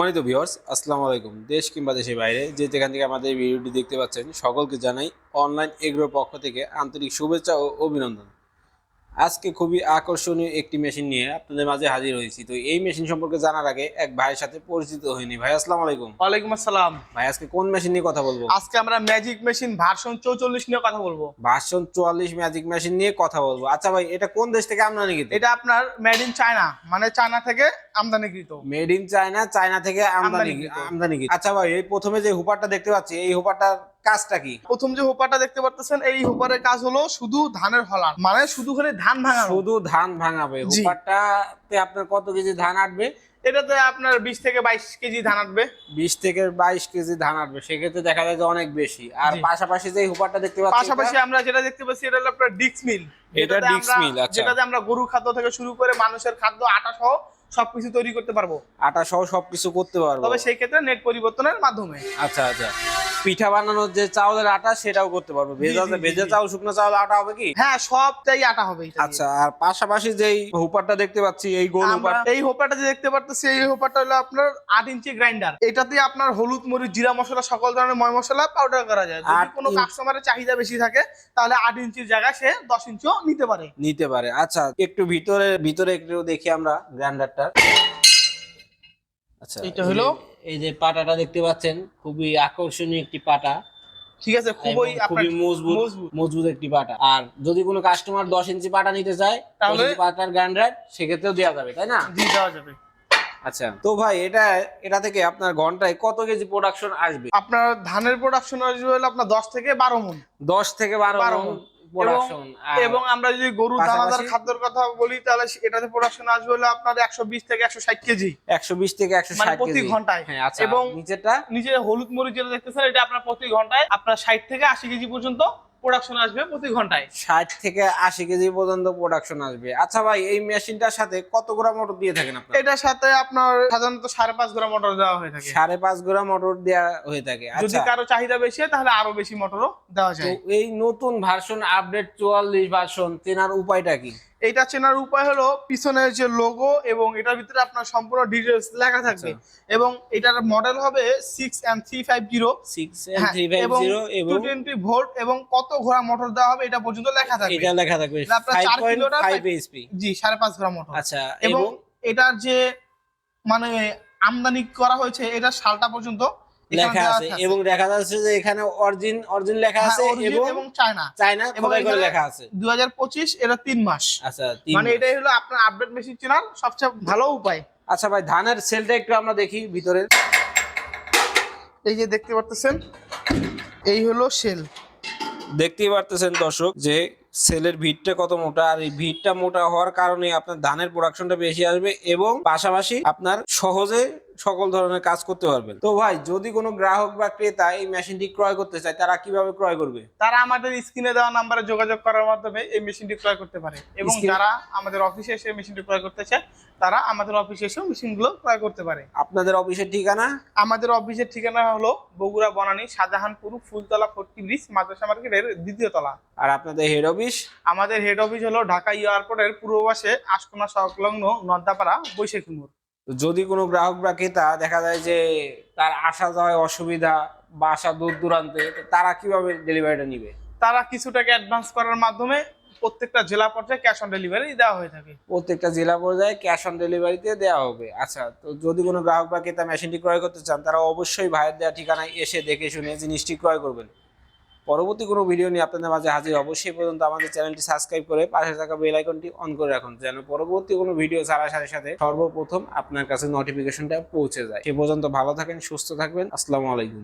সম্মানিত ভিউয়ার্স, আসসালামু আলাইকুম। দেশ কিংবা দেশের বাইরে যে যেখান থেকে আমাদের এই ভিডিওটি দেখতে পাচ্ছেন, সকলকে জানাই অনলাইন এগ্রোর পক্ষ থেকে আন্তরিক শুভেচ্ছা ও অভিনন্দন। আজকে খুবই আকর্ষণীয় একটি মেশিন নিয়ে আপনাদের মাঝে হাজির হয়েছি। তো এই মেশিন সম্পর্কে জানার আগে এক ভাইয়ের সাথে পরিচিত হয়নি। ভাই আসসালামু আলাইকুম। ওয়ালাইকুম আসসালাম। ভাই আজকে কোন মেশিন নিয়ে কথা বলবো? আজকে আমরা ম্যাজিক মেশিন ভার্সন 44 নিয়ে কথা বলবো। ভার্সন 44 ম্যাজিক মেশিন নিয়ে কথা বলবো। আচ্ছা ভাই, এটা কোন দেশ থেকে আমদানিকৃত? এটা আপনার মেড ইন চায়না, মানে চায়না থেকে আমদানিকৃত। মেড ইন চায়না, চায়না থেকে আমদানিকৃত। আচ্ছা ভাই, এই প্রথমে যে হুপারটা দেখতে পাচ্ছি, এই হুপারটার কাজটা কি? প্রথম যে হোপারটা দেখতে পাচ্ছেন, এই হোপারের কাজ হলো শুধু ধানের হলার, মানে শুধু করে ধান ভাঙানো। শুধু ধান ভাঙাবে। জি। হুপারটাতে আপনার কত কেজি ধান আটবে? এটাতে আপনার 20 থেকে 22 কেজি ধান আসবে। 20 থেকে 22 কেজি ধান আটবে, সেক্ষেত্রে দেখা যায় যে অনেক বেশি। আর জি। পাশাপাশি যে হুপারটা দেখতে পাচ্ছি, পাশাপাশি আমরা যেটা দেখতে পাচ্ছি, এটা হলো আপনার ডিক্স মিল। এটা ডিক্স মিল। আচ্ছা, যেটাতে আমরা গরু খাদ্য থেকে শুরু করে মানুষের খাদ্য, আটা সহ সবকিছু তৈরি করতে পারবো। আটা সহ সবকিছু করতে পারবো, তবে সেই ক্ষেত্রে নেট পরিবর্তনের মাধ্যমে। আচ্ছা আচ্ছা। পিঠা বানানোর যে চাউলের আটা, সেটাও করতে পারবো। ভেজা চাউল, শুকনো চাউল আটা হবে কি? হ্যাঁ, সবটাই আটা হবে এটা দিয়ে। আচ্ছা, আর পাশাপাশি যেই হুপারটা দেখতে পাচ্ছি, এই গোল হুপার, এই হোপারটা যে দেখতে পারতেছি, এই হোপারটা হলো আপনার 8 ইঞ্চি গ্রাইন্ডার। এটাতে আপনার হলুদ, মরিচ, জিরা মশলা, সকল ধরনের ময় মশলা পাউডার করা যায়। যদি কোনো কাস্টমারের চাহিদা বেশি থাকে, তাহলে 8 ইঞ্চির জায়গায় সে 10 ইঞ্চিও নিতে পারে। আচ্ছা, একটু ভিতরে একটু দেখি আমরা গ্রাইন্ডারটা। আচ্ছা, এটা হলো এই যে পাটাটা দেখতে পাচ্ছেন, খুবই আকর্ষণীয় একটি পাটা। ঠিক আছে, খুবই খুবই মজবুত একটি পাটা। আর যদি কোনো কাস্টমার 10 ইঞ্চি পাটা নিতে চায়, তাহলে 10 ইঞ্চি পাটার গ্রাইন্ডার সেক্ষেত্রেও দেওয়া যাবে, তাই না? জি, দেওয়া যাবে। আচ্ছা, তো ভাই এটা থেকে আপনার ঘন্টায় কত কেজি প্রোডাকশন আসবে? আপনার ধানের প্রোডাকশন আসবে হলো আপনার 10 থেকে 12 মণ। 10 থেকে 12 মণ প্রোডাকশন। এবং আমরা যদি গরু দানাদার খাদ্যের কথা বলি, তাহলে এটাতে প্রোডাকশন আসবে হলো আপনার 120 থেকে 160 কেজি। 120 থেকে 160 মানে কেজি প্রতি ঘন্টায়। হ্যাঁ, আচ্ছা। এবং নিচে হলুদ মরিচ যেটা দেখতেছেন, এটা আপনার প্রতি ঘন্টায় আপনার 60 থেকে 80 কেজি পর্যন্ত প্রোডাকশন আসবে প্রতি ঘন্টায়। 60 থেকে 80 কেজি পর্যন্ত প্রোডাকশন আসবে। আচ্ছা ভাই, এই মেশিনটার সাথে কত গ্রাম মোটর দিয়ে থাকেন আপনারা? এটার সাথে আপনার সাধারণত 5.5 গ্রাম মোটর দেওয়া হয়ে থাকে। 5.5 গ্রাম মোটর দেওয়া হয়ে থাকে। যদি আচ্ছা, কারো চাহিদা বেশি হয়, তাহলে আরো বেশি মোটরও দেওয়া তো যায়। এই নতুন ভার্সন আপডেট 44 ভার্সন চেনার উপায়টা কি? এটা চেনার উপায় হলো, পিছনের যে লোগো এবং এটার ভিতরে আপনার সম্পূর্ণ ডিটেইলস লেখা থাকবে। এবং এটার মডেল হবে 6M350 এবং 220 ভোল্ট, এবং কত ঘোড়া মোটর দেওয়া হবে এটা পর্যন্ত লেখা থাকবে। এটা লেখা থাকবে। আপনার 4 কিলোটা 5 এইচপি। জি, 5.5 গ্রাম মোটর। আচ্ছা, এবং এটার যে মানে আমদানি করা হয়েছে, এটার সালটা পর্যন্ত লেখা আছে, এবং দেখা যাচ্ছে যে এখানে অরিজিন লেখা আছে, এবং চায়না খোদাই করে লেখা আছে 2025। এটা 3 মাস। আচ্ছা, মানে এটাই হলো আপনার আপডেট মেশিন চেনার সবচেয়ে ভালো উপায়। আচ্ছা ভাই, ধানের সেলটা একটু আমরা দেখি ভিতরে। এই যে দেখতে পারতেছেন, এই হলো সেল। দেখতেই পারতেছেন দর্শক যে সেলের ভিড়টা কত মোটা। আর এই ভিড়টা মোটা হওয়ার কারণে আপনার ধানের প্রোডাকশনটা বেশি আসবে, এবং পাশাপাশি আপনার সহজে সকল ধরনের কাজ করতে পারবেন। তো ভাই, যদি কোনো গ্রাহক বা ক্রেতা এই মেশিনটি ক্রয় করতে চায়, তারা কিভাবে ক্রয় করবে? তারা আমাদের স্ক্রিনে দেওয়া নাম্বারে যোগাযোগ করার মাধ্যমে এই মেশিনটি ক্রয় করতে পারে। এবং যারা আমাদের অফিসে এসে মেশিনটি ক্রয় করতে চায়, তারা আমাদের অফিসে এসে মেশিনগুলো ক্রয় করতে পারে। আপনাদের অফিসের ঠিকানা? আমাদের অফিসের ঠিকানা হলো বগুড়া বনানী শাহজাহানপুর ফুলতলা 40 ব্রিজ, মাদ্রাসা মার্কেটের 2য় তলা। আর আপনাদের হেড অফিস? আমাদের হেড অফিস হলো ঢাকা এয়ারপোর্টের পূর্ব পাশে আশকোনা সংলগ্ন নদ্দাপাড়া, বৈশাখী মোড়। যদি কোনো গ্রাহক বা ক্রেতা দেখা যায় যে তার আসা যাওয়ায় অসুবিধা, বাসা দূর দূরান্তে, তারা কিভাবে ডেলিভারিটা নিবে? তারা কিছু টাকা অ্যাডভান্স করার মাধ্যমে প্রত্যেকটা জেলা পর্যায়ে ক্যাশ অন ডেলিভারি দেওয়া হয়ে থাকে। প্রত্যেকটা জেলা পর্যায়ে ক্যাশ অন ডেলিভারিতে দেওয়া হবে। আচ্ছা, তো যদি কোনো গ্রাহক বা ক্রেতা মেশিনটি ক্রয় করতে চান, তারা অবশ্যই ভাইয়ের দেওয়া ঠিকানায় এসে দেখে শুনে জিনিসটি ক্রয় করবেন। পরবর্তী কোনো ভিডিও নিয়ে আপনাদের মাঝে হাজির। অবশ্যই পর্যন্ত আমাদের চ্যানেলটি সাবস্ক্রাইব করে পাশে থাকা বেল আইকনটি অন করে রাখুন, যেন পরবর্তী কোনো ভিডিও ছাড়ার সাথে সাথে সর্বপ্রথম আপনার কাছে নোটিফিকেশনটা পৌঁছে যায়। সে পর্যন্ত ভালো থাকেন, সুস্থ থাকবেন। আসসালামু আলাইকুম।